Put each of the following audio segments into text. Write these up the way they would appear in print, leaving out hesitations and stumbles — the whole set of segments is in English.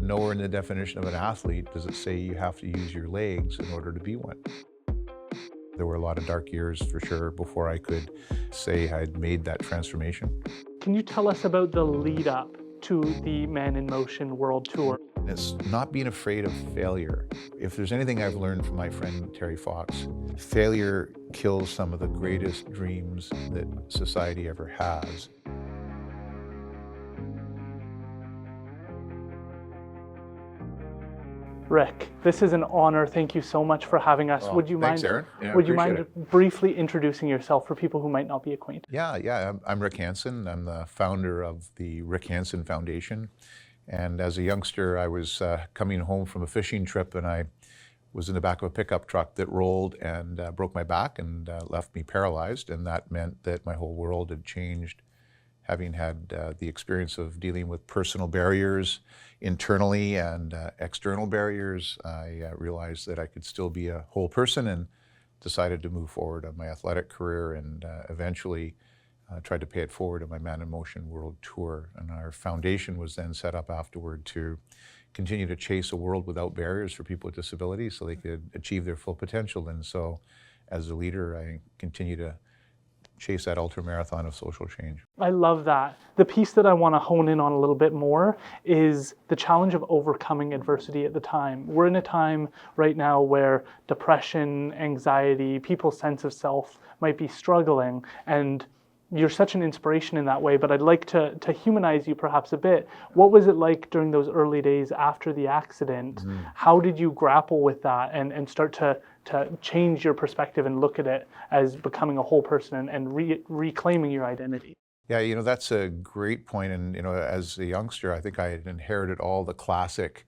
nowhere in the definition of an athlete does it say you have to use your legs in order to be one. There were a lot of dark years for sure before I could say I'd made that transformation. Can you tell us about the lead up to the Man in Motion World Tour? It's not being afraid of failure. If there's anything I've learned from my friend Terry Fox, failure kills some of the greatest dreams that society ever has. Rick, this is an honor. Thank you so much for having us. Well, thanks, Aaron. Yeah, would you appreciate mind briefly introducing yourself for people who might not be acquainted? Yeah. I'm Rick Hansen. I'm the founder of the Rick Hansen Foundation. And as a youngster, I was coming home from a fishing trip, and I was in the back of a pickup truck that rolled and broke my back and left me paralyzed. And that meant that my whole world had changed. Having had the experience of dealing with personal barriers internally and external barriers, I realized that I could still be a whole person and decided to move forward on my athletic career and eventually tried to pay it forward on my Man in Motion World Tour. And our foundation was then set up afterward to continue to chase a world without barriers for people with disabilities so they could achieve their full potential. And so as a leader, I continue to chase that ultramarathon of social change. I love that. The piece that I want to hone in on a little bit more is the challenge of overcoming adversity at the time. We're in a time right now where depression, anxiety, people's sense of self might be struggling, and you're such an inspiration in that way, but I'd like to humanize you perhaps a bit. What was it like during those early days after the accident? How did you grapple with that and start to change your perspective and look at it as becoming a whole person and reclaiming your identity? Yeah, that's a great point. And, as a youngster, I think I had inherited all the classic,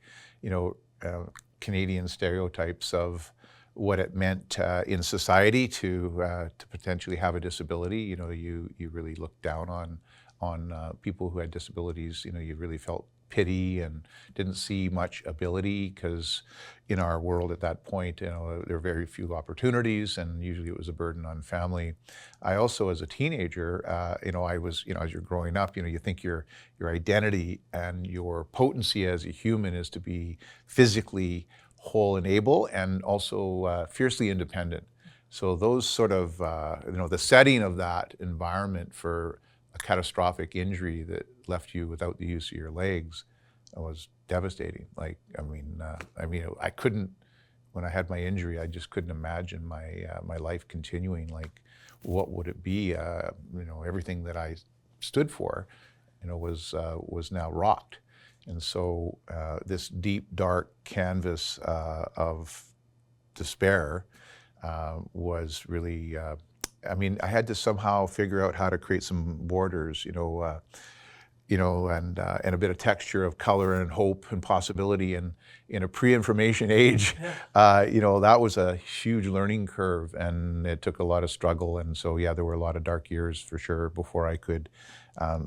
Canadian stereotypes of what it meant in society to potentially have a disability. You really looked down on people who had disabilities. You really felt pity and didn't see much ability because in our world at that point, there were very few opportunities, and usually it was a burden on family. I also, as a teenager, I was, as you're growing up, you think your identity and your potency as a human is to be physically whole and able, and also fiercely independent. So those sort of, the setting of that environment for a catastrophic injury that left you without the use of your legs was devastating. I couldn't, when I had my injury, I just couldn't imagine my life continuing. Like, what would it be? Everything that I stood for, was now rocked. And so this deep, dark canvas of despair was really, I had to somehow figure out how to create some borders, and a bit of texture of color and hope and possibility. And in a pre-information age, that was a huge learning curve, and it took a lot of struggle. And so, there were a lot of dark years for sure before I could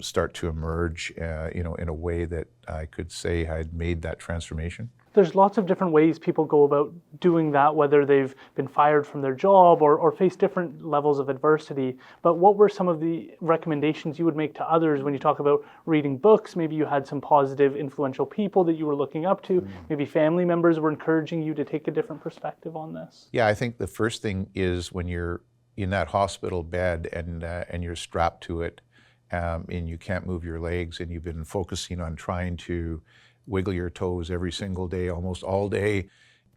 start to emerge, in a way that I could say I'd made that transformation. There's lots of different ways people go about doing that, whether they've been fired from their job or face different levels of adversity. But what were some of the recommendations you would make to others when you talk about reading books? Maybe you had some positive, influential people that you were looking up to. Maybe family members were encouraging you to take a different perspective on this. Yeah, I think the first thing is when you're in that hospital bed and you're strapped to it, and you can't move your legs, and you've been focusing on trying to wiggle your toes every single day, almost all day,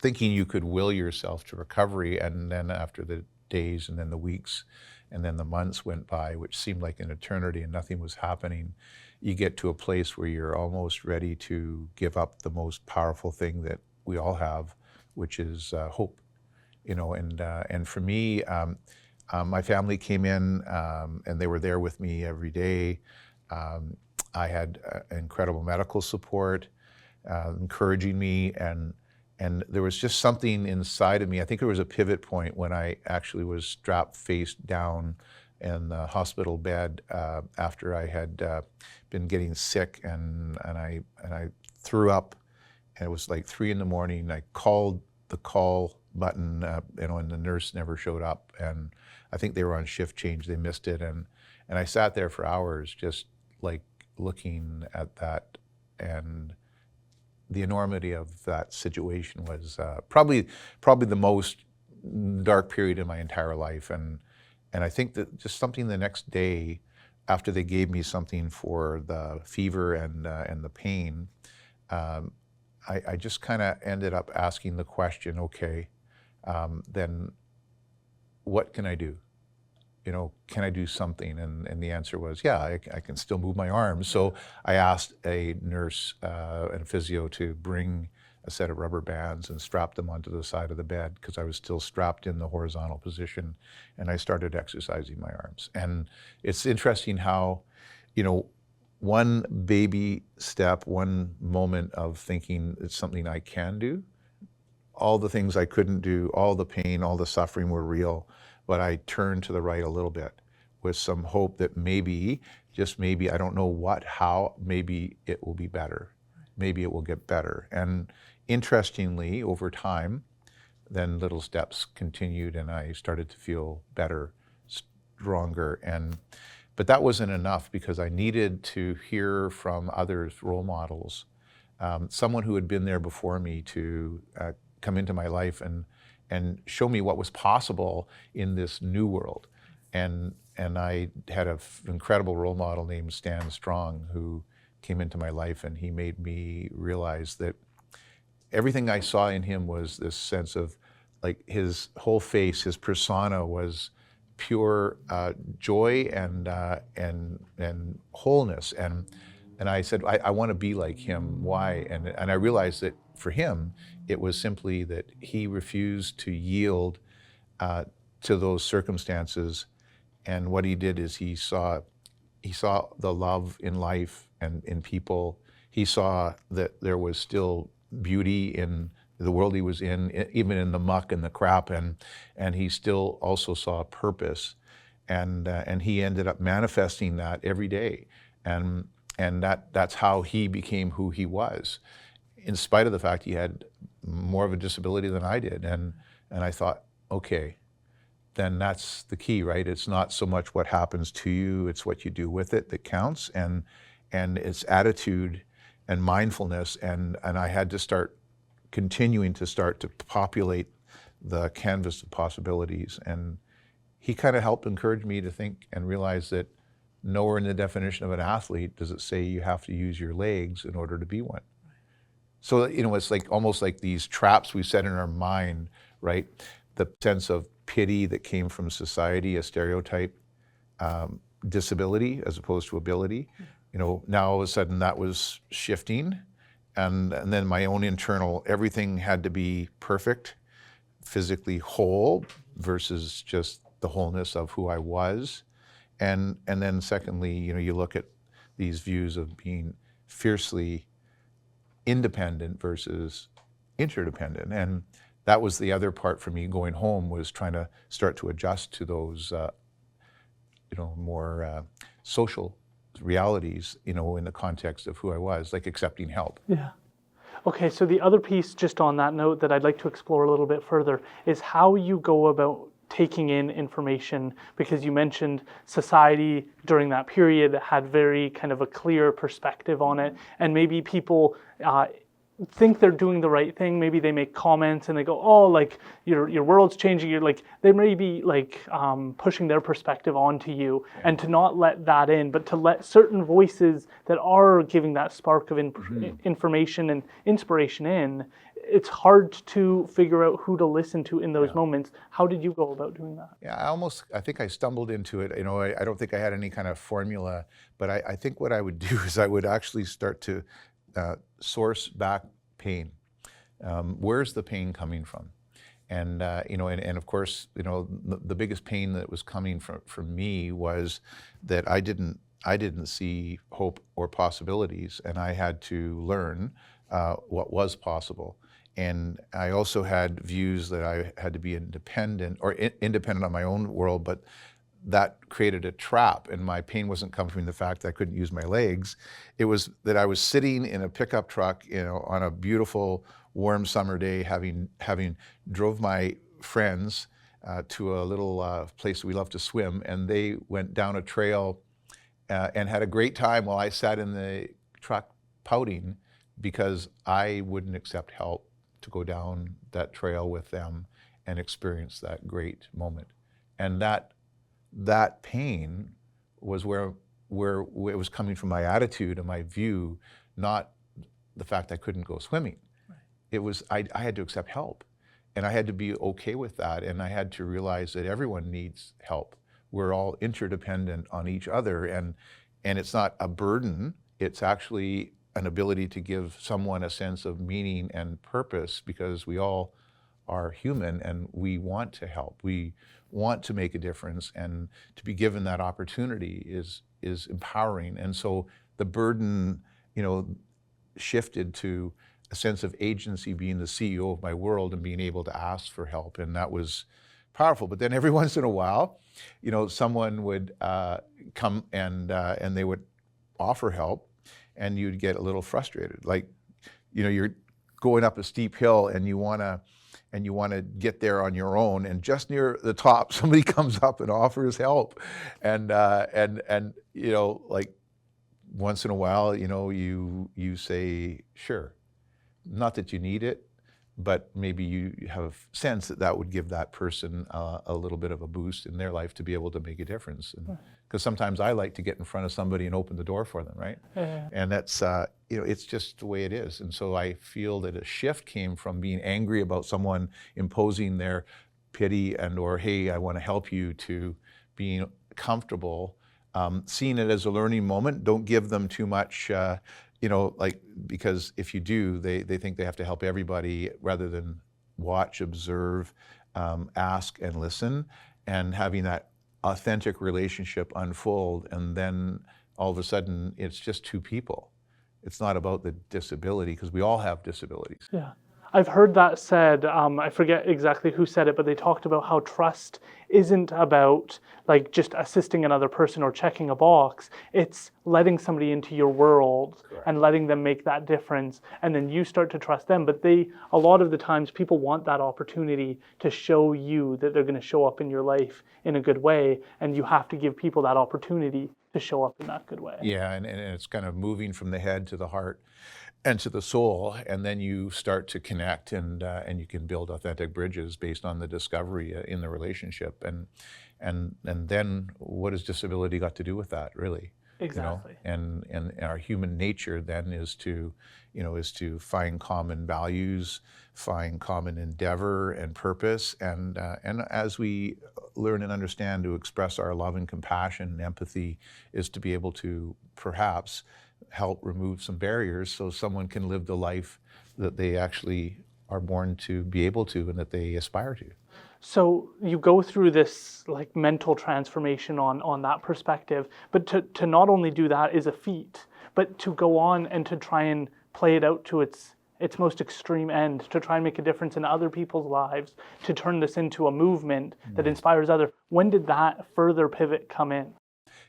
thinking you could will yourself to recovery. And then after the days and then the weeks and then the months went by, which seemed like an eternity and nothing was happening, you get to a place where you're almost ready to give up the most powerful thing that we all have, which is hope. And for me, my family came in and they were there with me every day. I had incredible medical support, encouraging me, and there was just something inside of me. I think there was a pivot point when I actually was strapped face down in the hospital bed after I had been getting sick, and I threw up, and it was like 3 a.m. I called the call button, and the nurse never showed up, and I think they were on shift change. They missed it, and I sat there for hours just like looking at that, and the enormity of that situation was probably the most dark period in my entire life. And I think that just something the next day after they gave me something for the fever and the pain, I just kind of ended up asking the question, okay, then what can I do? You know, can I do something? And the answer was, yeah, I can still move my arms. So I asked a nurse and a physio to bring a set of rubber bands and strap them onto the side of the bed because I was still strapped in the horizontal position, and I started exercising my arms. And it's interesting how, you know, one baby step, one moment of thinking it's something I can do, all the things I couldn't do, all the pain, all the suffering were real, but I turned to the right a little bit with some hope that maybe, just maybe, I don't know what, how, maybe it will be better. Maybe it will get better. And interestingly, over time, then little steps continued and I started to feel better, stronger. But that wasn't enough because I needed to hear from others, role models, someone who had been there before me to come into my life and show me what was possible in this new world. And I had an incredible role model named Stan Strong who came into my life, and he made me realize that everything I saw in him was this sense of, like, his whole face, his persona was pure joy and wholeness. And I said, I want to be like him. Why? And I realized that for him, it was simply that he refused to yield to those circumstances. And what he did is he saw the love in life and in people. He saw that there was still beauty in the world he was in, even in the muck and the crap, and he still also saw a purpose. And he ended up manifesting that every day. And that's how he became who he was, in spite of the fact he had more of a disability than I did. And I thought, okay, then that's the key, right? It's not so much what happens to you, it's what you do with it that counts, and it's attitude and mindfulness. And I had to start to populate the canvas of possibilities. And he kind of helped encourage me to think and realize that nowhere in the definition of an athlete does it say you have to use your legs in order to be one. So, you know, it's like almost like these traps we set in our mind, right? The sense of pity that came from society, a stereotype, disability as opposed to ability. You know, now all of a sudden that was shifting. And then my own internal, everything had to be perfect, physically whole versus just the wholeness of who I was. And then secondly, you know, you look at these views of being fiercely independent versus interdependent. And that was the other part for me going home, was trying to start to adjust to those, you know, more social realities, you know, in the context of who I was, like accepting help. Yeah. Okay, so the other piece, just on that note, that I'd like to explore a little bit further is how you go about taking in information, because you mentioned society during that period had very kind of a clear perspective on it, and maybe people think they're doing the right thing. Maybe they make comments and they go, oh, like your world's changing. You're like, they may be like pushing their perspective onto you, and to not let that in, but to let certain voices that are giving that spark of information and inspiration in. It's hard to figure out who to listen to in those moments. How did you go about doing that? Yeah, I think I stumbled into it. You know, I don't think I had any kind of formula, but I think what I would do is I would actually start to source back pain. Where's the pain coming from? And you know, and of course, you know, the biggest pain that was coming from me was that I didn't see hope or possibilities, and I had to learn what was possible. And I also had views that I had to be independent on my own world, but that created a trap, and my pain wasn't coming from the fact that I couldn't use my legs. It was that I was sitting in a pickup truck, you know, on a beautiful warm summer day, having drove my friends to a little place we love to swim, and they went down a trail and had a great time while I sat in the truck pouting because I wouldn't accept help to go down that trail with them and experience that great moment. And that pain was where it was coming from my attitude and my view, not the fact I couldn't go swimming. Right. It was, I had to accept help, and I had to be okay with that, and I had to realize that everyone needs help. We're all interdependent on each other, and it's not a burden, it's actually an ability to give someone a sense of meaning and purpose, because we all are human and we want to help. We want to make a difference, and to be given that opportunity is empowering. And so the burden, shifted to a sense of agency, being the CEO of my world and being able to ask for help, and that was powerful. But then every once in a while, someone would come and they would offer help, and you'd get a little frustrated. Like, you're going up a steep hill and you want to get there on your own, and just near the top, somebody comes up and offers help, and like once in a while, you say sure, not that you need it, but maybe you have a sense that would give that person a little bit of a boost in their life to be able to make a difference. Because sometimes I like to get in front of somebody and open the door for them, right? Yeah. And that's, it's just the way it is. And so I feel that a shift came from being angry about someone imposing their pity or, hey, I want to help you, to being comfortable, seeing it as a learning moment. Don't give them too much, because if you do, they think they have to help everybody, rather than watch, observe, ask, and listen, and having that authentic relationship unfold. And then all of a sudden, it's just two people. It's not about the disability, because we all have disabilities. Yeah. I've heard that said, I forget exactly who said it, but they talked about how trust isn't about like just assisting another person or checking a box. It's letting somebody into your world. Correct. And letting them make that difference. And then you start to trust them. But a lot of the times people want that opportunity to show you that they're going to show up in your life in a good way. And you have to give people that opportunity to show up in that good way. Yeah, and it's kind of moving from the head to the heart and to the soul, and then you start to connect, and you can build authentic bridges based on the discovery in the relationship, and then what has disability got to do with that, really? Exactly. And our human nature then is to find common values, find common endeavor and purpose, and as we learn and understand to express our love and compassion and empathy, is to be able to perhaps help remove some barriers so someone can live the life that they actually are born to be able to and that they aspire to. So you go through this like mental transformation on that perspective, but to not only do that is a feat, but to go on and to try and play it out to its most extreme end, to try and make a difference in other people's lives, to turn this into a movement that inspires others. When did that further pivot come in?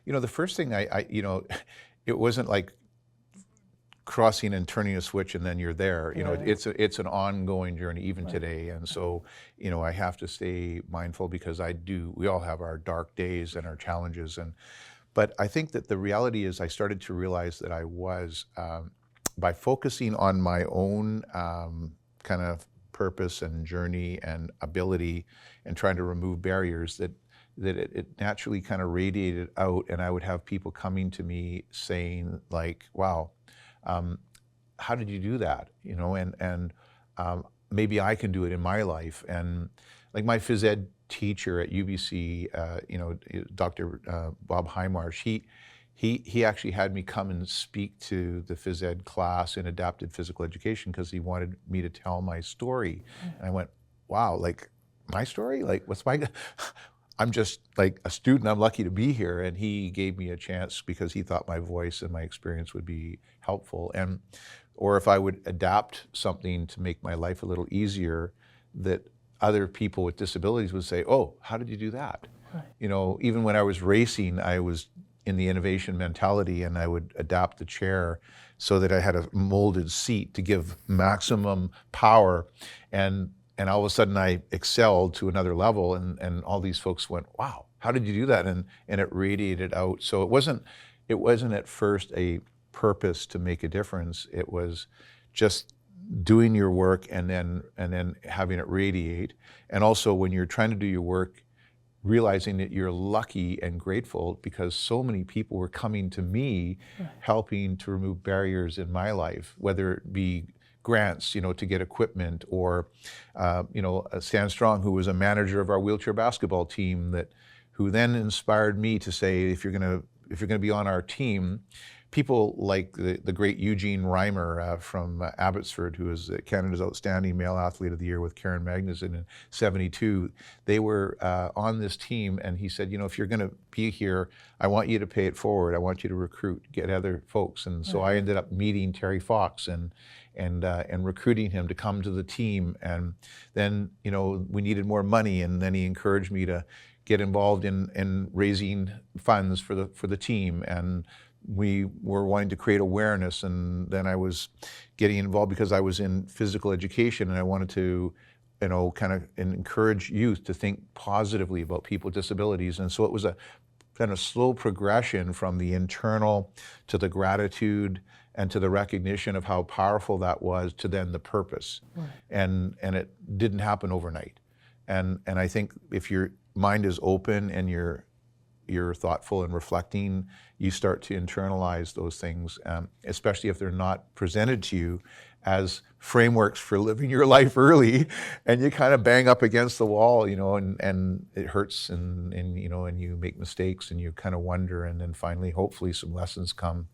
The first thing it wasn't like crossing and turning a switch and then you're there. It's an ongoing journey even today. And so, I have to stay mindful, because we all have our dark days and our challenges. But I think that the reality is I started to realize that I was, by focusing on my own kind of purpose and journey and ability, and trying to remove barriers, that it naturally kind of radiated out, and I would have people coming to me saying like, wow, how did you do that? And maybe I can do it in my life. And like my phys ed teacher at UBC, Dr. Bob Highmarsh, he actually had me come and speak to the phys ed class in adapted physical education, because he wanted me to tell my story. And I went, wow, like my story? Like I'm just like a student, I'm lucky to be here. And he gave me a chance because he thought my voice and my experience would be helpful. Or if I would adapt something to make my life a little easier, that other people with disabilities would say, oh, how did you do that? Right. Even when I was racing, I was in the innovation mentality, and I would adapt the chair so that I had a molded seat to give maximum power. And all of a sudden I excelled to another level, and all these folks went, wow, how did you do that? And it radiated out. So it wasn't at first a purpose to make a difference. It was just doing your work and then having it radiate. And also when you're trying to do your work, realizing that you're lucky and grateful because so many people were coming to me, helping to remove barriers in my life, whether it be grants, to get equipment, or, Stan Strong, who was a manager of our wheelchair basketball team, who then inspired me to say, if you're gonna be on our team, people like the great Eugene Reimer from Abbotsford, who is Canada's Outstanding Male Athlete of the Year with Karen Magnuson in '72, they were on this team, and he said, if you're gonna be here, I want you to pay it forward. I want you to recruit, get other folks. And so I ended up meeting Terry Fox and recruiting him to come to the team. And then, we needed more money, and then he encouraged me to get involved in raising funds for the team. And we were wanting to create awareness, and then I was getting involved because I was in physical education, and I wanted to, kind of encourage youth to think positively about people with disabilities. And so it was a kind of slow progression from the internal to the gratitude and to the recognition of how powerful that was, to then the purpose. Right. And it didn't happen overnight. And I think if your mind is open and you're thoughtful and reflecting, you start to internalize those things, especially if they're not presented to you as frameworks for living your life early, and you kind of bang up against the wall, and it hurts, and you make mistakes, and you kind of wonder, and then finally, hopefully, some lessons come,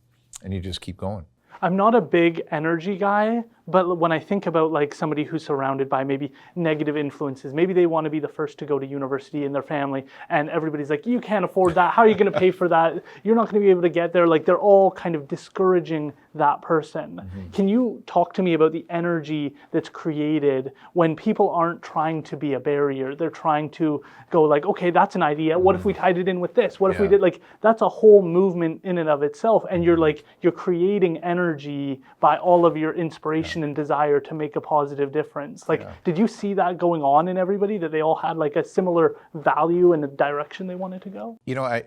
and you just keep going. I'm not a big energy guy, but when I think about like somebody who's surrounded by maybe negative influences, maybe they want to be the first to go to university in their family, and everybody's like, you can't afford that. How are you going to pay for that? You're not going to be able to get there. Like, they're all kind of discouraging that person. Mm-hmm. Can you talk to me about the energy that's created when people aren't trying to be a barrier? They're trying to go like, okay, that's an idea. What if we tied it in with this? What if we did, like, that's a whole movement in and of itself. And you're creating energy by all of your inspiration and desire to make a positive difference. Like, did you see that going on in everybody, that they all had like a similar value and a direction they wanted to go? I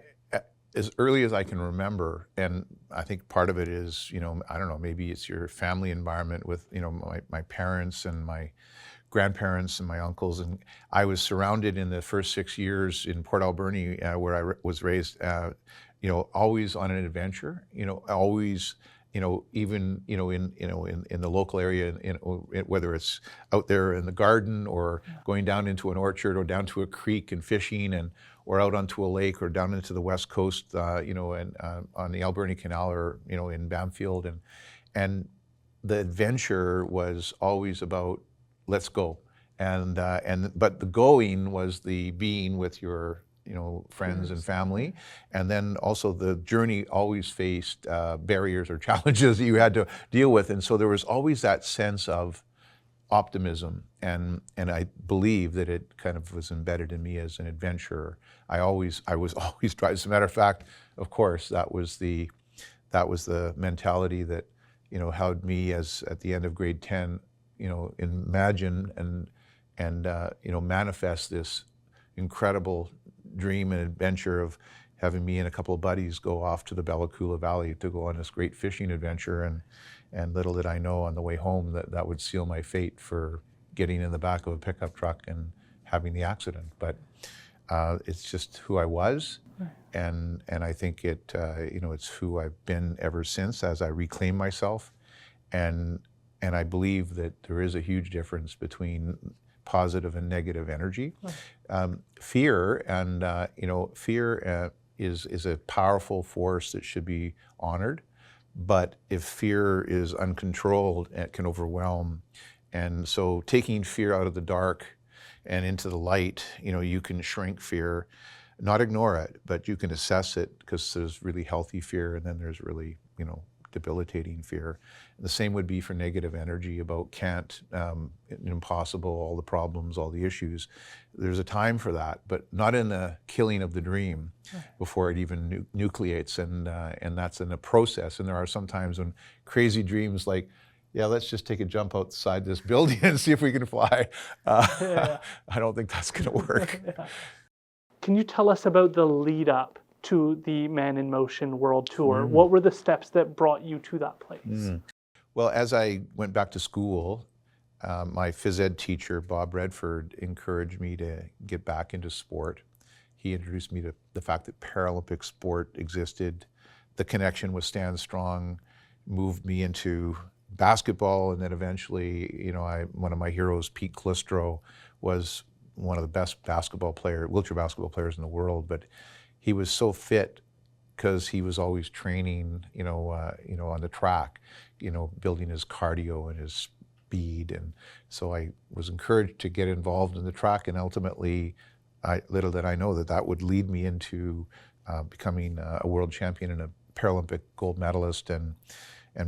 as early as I can remember, and I think part of it is, I don't know, maybe it's your family environment with, my parents and my grandparents and my uncles, and I was surrounded in the first 6 years in Port Alberni, where I was raised, always on an adventure, always, even, in the local area, whether it's out there in the garden or going down into an orchard or down to a creek and fishing, or out onto a lake or down into the West Coast, and on the Alberni Canal, or, in Bamfield. And the adventure was always about, let's go. But the going was the being with your, friends and family. And then also the journey always faced barriers or challenges that you had to deal with. And so there was always that sense of optimism. And I believe that it kind of was embedded in me as an adventurer. I was always trying. As a matter of fact, of course, that was the mentality that, held me as at the end of grade 10, imagine and manifest this incredible dream and adventure of having me and a couple of buddies go off to the Bella Coola Valley to go on this great fishing adventure. And little did I know on the way home that would seal my fate for getting in the back of a pickup truck and having the accident. But it's just who I was. And I think it's who I've been ever since, as I reclaim myself. And I believe that there is a huge difference between positive and negative energy. Fear is a powerful force that should be honored. But if fear is uncontrolled, it can overwhelm. And so taking fear out of the dark and into the light, you can shrink fear, not ignore it, but you can assess it, because there's really healthy fear, and then there's really, debilitating fear. And the same would be for negative energy about can't, impossible, all the problems, all the issues. There's a time for that, but not in the killing of the dream before it even nucleates, and that's in a process. And there are some times when crazy dreams like, let's just take a jump outside this building and see if we can fly. I don't think that's going to work. Can you tell us about the lead up to the Man in Motion World Tour? What were the steps that brought you to that place? Well, as I went back to school, my phys ed teacher, Bob Redford, encouraged me to get back into sport. He introduced me to the fact that Paralympic sport existed. The connection with Stan Strong moved me into basketball, and then eventually, one of my heroes, Pete Calistro, was one of the best wheelchair basketball players in the world. But he was so fit because he was always training, on the track, building his cardio and his speed. And so I was encouraged to get involved in the track, and ultimately, little did I know that would lead me into becoming a world champion and a Paralympic gold medalist, and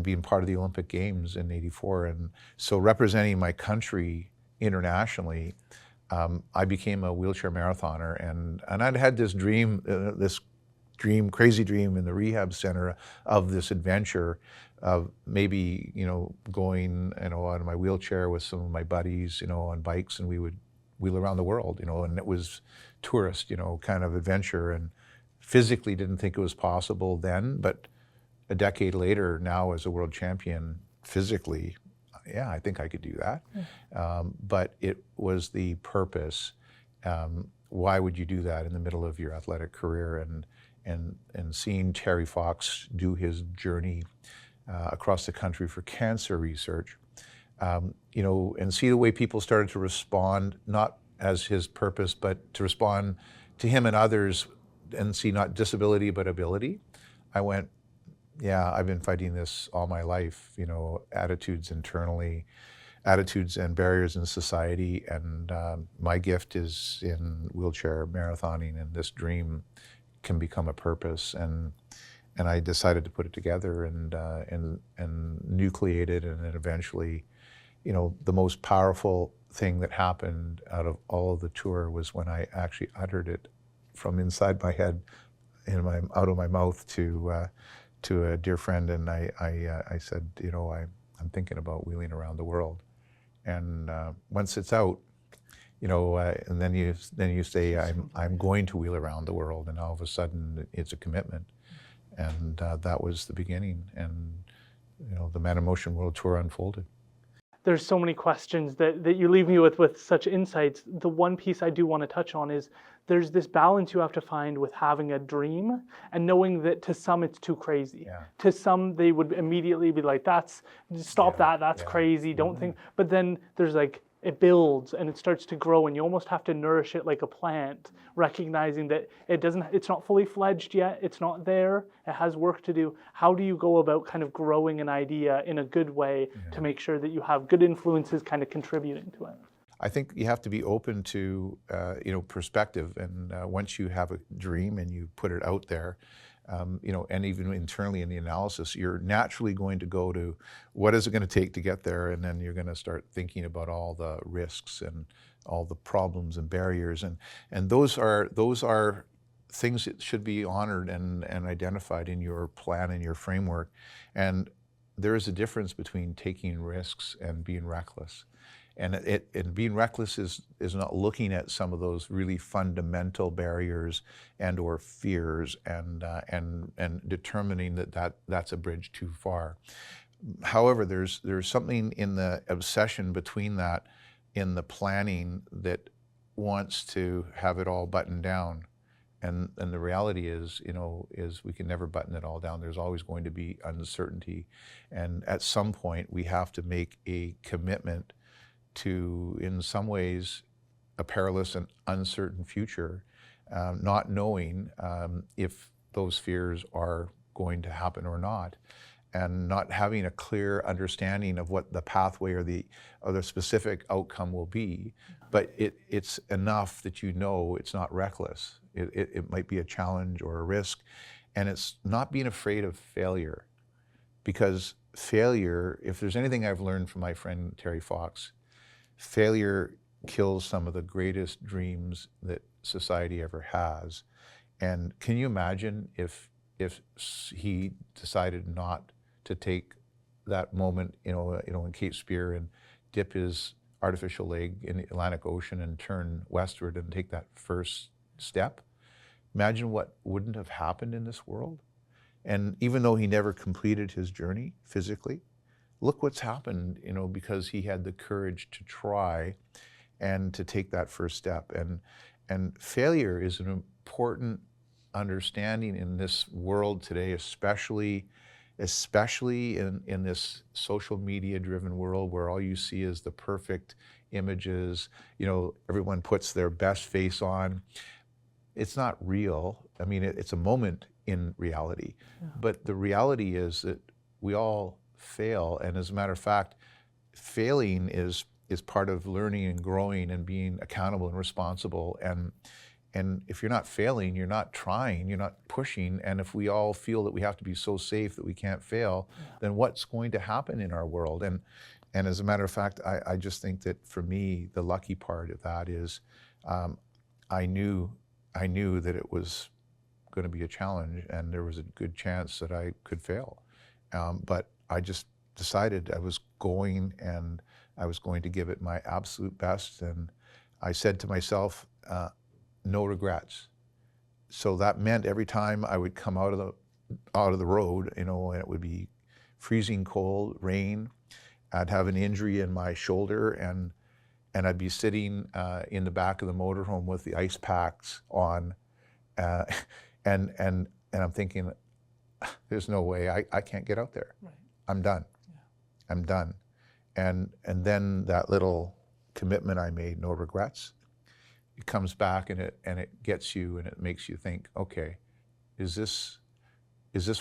being part of the Olympic Games in '84. And so representing my country internationally, I became a wheelchair marathoner, and I'd had this crazy dream in the rehab center of this adventure of maybe, going, out of my wheelchair with some of my buddies, on bikes, and we would wheel around the world, and it was tourist, kind of adventure, and physically didn't think it was possible then, but a decade later, now as a world champion, physically, yeah, I think I could do that. But it was the purpose. Why would you do that in the middle of your athletic career? And seeing Terry Fox do his journey across the country for cancer research, and see the way people started to respond, not as his purpose, but to respond to him and others, and see not disability but ability. I went, yeah, I've been fighting this all my life, attitudes internally, attitudes and barriers in society, and my gift is in wheelchair marathoning, and this dream can become a purpose. And I decided to put it together and nucleate it, and then eventually, the most powerful thing that happened out of all of the tour was when I actually uttered it from inside my head, out of my mouth to a dear friend, and I said, I'm thinking about wheeling around the world. And once it's out, and then you say, I'm going to wheel around the world, and all of a sudden it's a commitment. And that was the beginning, and the Man in Motion World Tour unfolded. There's so many questions that you leave me with such insights. The one piece I do want to touch on is there's this balance you have to find with having a dream and knowing that to some it's too crazy. Yeah. To some they would immediately be like, that's crazy, don't think. But then there's like, it builds and it starts to grow, and you almost have to nourish it like a plant, recognizing that it's not fully fledged yet, it's not there, it has work to do. How do you go about kind of growing an idea in a good way to make sure that you have good influences kind of contributing to it? I think you have to be open to perspective, and once you have a dream and you put it out there, and even internally in the analysis, you're naturally going to go to what is it going to take to get there, and then you're going to start thinking about all the risks and all the problems and barriers, and those are things that should be honored and identified in your plan and your framework. And there is a difference between taking risks and being reckless. And being reckless is not looking at some of those really fundamental barriers and or fears and determining that's a bridge too far. However, there's something in the obsession between that, in the planning, that wants to have it all buttoned down. And the reality is we can never button it all down. There's always going to be uncertainty. And at some point we have to make a commitment to, in some ways, a perilous and uncertain future, not knowing if those fears are going to happen or not, and not having a clear understanding of what the pathway or the specific outcome will be. But it's enough that it's not reckless. It might be a challenge or a risk, and it's not being afraid of failure, because failure, if there's anything I've learned from my friend Terry Fox, failure kills some of the greatest dreams that society ever has. And can you imagine if he decided not to take that moment, in Cape Spear, and dip his artificial leg in the Atlantic Ocean and turn westward and take that first step? Imagine what wouldn't have happened in this world. And even though he never completed his journey physically, look what's happened, because he had the courage to try and to take that first step. And failure is an important understanding in this world today, especially in this social media driven world where all you see is the perfect images. Everyone puts their best face on. It's not real. I mean, it's a moment in reality, but the reality is that we all fail. And as a matter of fact, failing is part of learning and growing and being accountable and responsible. And if you're not failing, you're not trying, you're not pushing. And if we all feel that we have to be so safe that we can't fail, then what's going to happen in our world? And as a matter of fact, I just think that for me, the lucky part of that is I knew that it was going to be a challenge and there was a good chance that I could fail. But I just decided I was going to give it my absolute best. And I said to myself, no regrets. So that meant every time I would come out of the road, and it would be freezing cold, rain, I'd have an injury in my shoulder, and I'd be sitting in the back of the motorhome with the ice packs on, and I'm thinking, there's no way I can't get out there. Right. I'm done. Yeah. I'm done. And then that little commitment I made, no regrets, it comes back and it gets you and it makes you think, okay, is this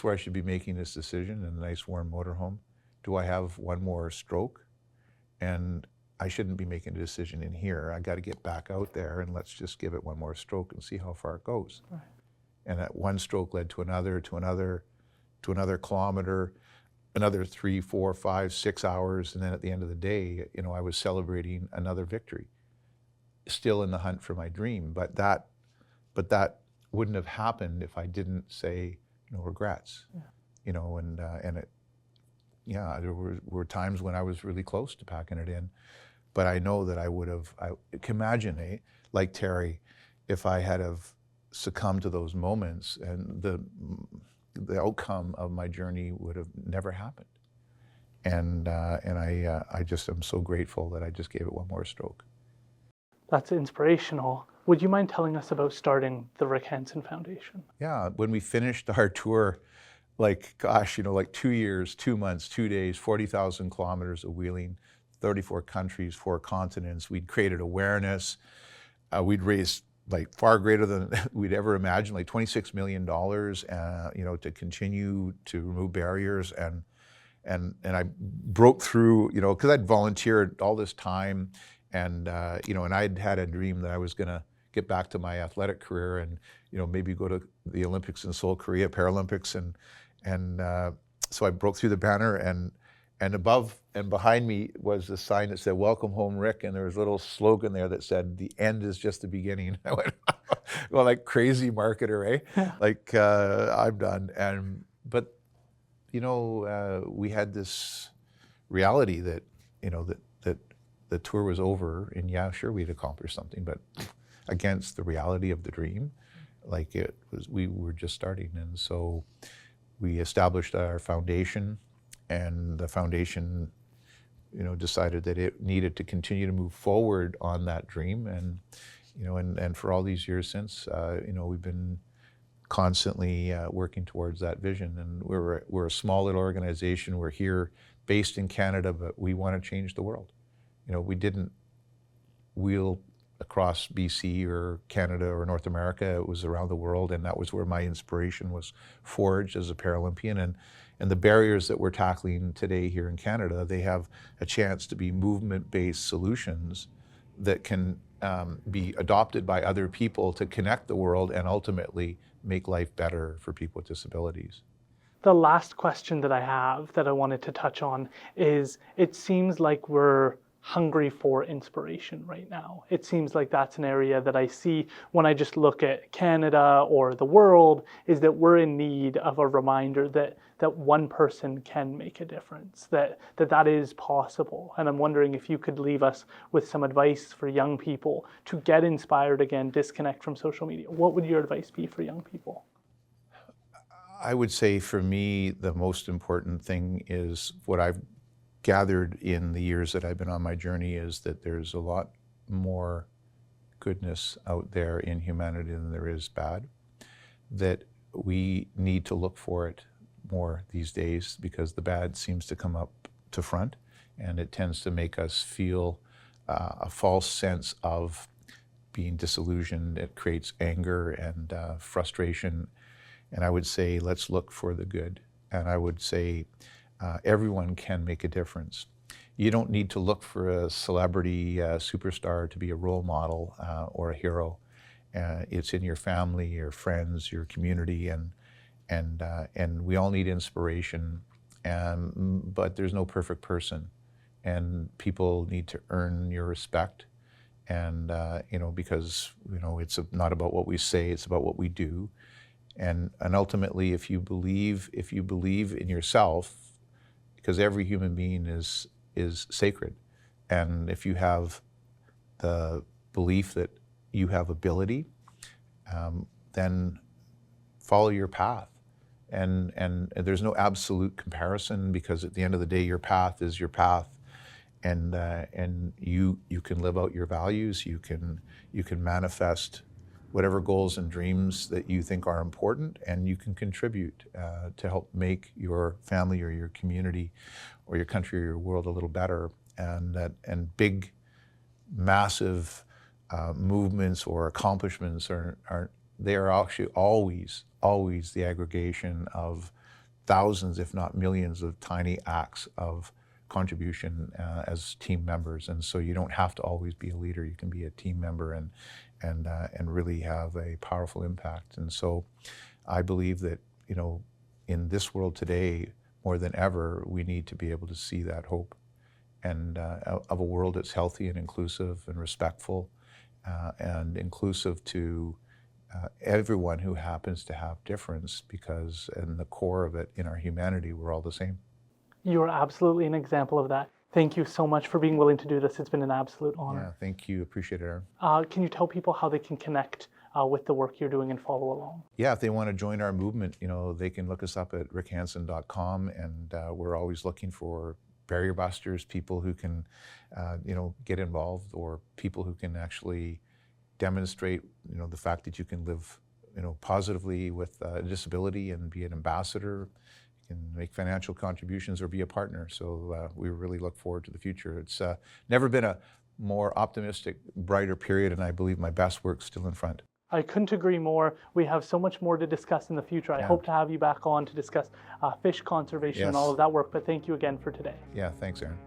where I should be making this decision in a nice warm motorhome? Do I have one more stroke? And I shouldn't be making a decision in here. I got to get back out there and let's just give it one more stroke and see how far it goes. Right. And that one stroke led to another kilometer, another 3, 4, 5, 6 hours. And then at the end of the day, I was celebrating another victory, still in the hunt for my dream. But that wouldn't have happened if I didn't say no regrets. Yeah. There were times when I was really close to packing it in, but I know that I can imagine, like Terry, if I had have succumbed to those moments, and the outcome of my journey would have never happened. And I just am so grateful that I just gave it one more stroke. That's inspirational. Would you mind telling us about starting the Rick Hansen Foundation? Yeah, when we finished our tour, like 2 years, 2 months, 2 days, 40,000 kilometers of wheeling, 34 countries, 4 continents, we'd created awareness. We'd raised far greater than we'd ever imagined, like $26 million, to continue to remove barriers. And I broke through, because I'd volunteered all this time, and and I'd had a dream that I was going to get back to my athletic career and maybe go to the Olympics in Seoul, Korea, Paralympics, and so I broke through the banner, and above and behind me was the sign that said "Welcome home, Rick," and there was a little slogan there that said, "The end is just the beginning." I went, well, like crazy marketer, eh? I'm done. But we had this reality that that the tour was over, and yeah, sure, we'd accomplished something, but against the reality of the dream, we were just starting. And so we established our foundation, and the foundation decided that it needed to continue to move forward on that dream. And and for all these years since, we've been constantly working towards that vision. And we're a small little organization. We're here based in Canada, but we want to change the world. We didn't wheel across BC or Canada or North America. It was around the world, and that was where my inspiration was forged as a Paralympian. And the barriers that we're tackling today here in Canada, they have a chance to be movement-based solutions that can be adopted by other people to connect the world and ultimately make life better for people with disabilities. The last question that I have that I wanted to touch on is, it seems like we're hungry for inspiration right now. It seems like that's an area that I see when I just look at Canada or the world, is that we're in need of a reminder that that one person can make a difference, that is possible. And I'm wondering if you could leave us with some advice for young people to get inspired again, disconnect from social media. What would your advice be for young people? I would say for me, the most important thing is what I've gathered in the years that I've been on my journey is that there's a lot more goodness out there in humanity than there is bad, that we need to look for it more these days because the bad seems to come up to front and it tends to make us feel a false sense of being disillusioned. It creates anger and frustration. And I would say, let's look for the good. And I would say everyone can make a difference. You don't need to look for a celebrity superstar to be a role model or a hero. It's in your family, your friends, your community, and we all need inspiration. But there's no perfect person, and people need to earn your respect. And because it's not about what we say, it's about what we do. And ultimately, if you believe in yourself, because every human being is sacred, and if you have the belief that you have ability, then follow your path. And there's no absolute comparison because at the end of the day, your path is your path, and you can live out your values. You can manifest whatever goals and dreams that you think are important, and you can contribute to help make your family or your community or your country or your world a little better. And big, massive movements or accomplishments are actually always the aggregation of thousands, if not millions, of tiny acts of contribution as team members. And so you don't have to always be a leader. You can be a team member and really have a powerful impact. And so I believe that, in this world today, more than ever, we need to be able to see that hope and of a world that's healthy and inclusive and respectful and inclusive to everyone who happens to have difference, because in the core of it, in our humanity, we're all the same. You're absolutely an example of that. Thank you so much for being willing to do this. It's been an absolute honor. Yeah, thank you. Appreciate it, Aaron. Can you tell people how they can connect with the work you're doing and follow along? Yeah, if they want to join our movement, they can look us up at rickhansen.com, and we're always looking for barrier busters, people who can, get involved, or people who can actually demonstrate, the fact that you can live, positively with a disability and be an ambassador. You can make financial contributions or be a partner. So we really look forward to the future. It's never been a more optimistic, brighter period, and I believe my best work's still in front. I couldn't agree more. We have so much more to discuss in the future. I hope to have you back on to discuss fish conservation and all of that work, but thank you again for today. Yeah, thanks, Aaron.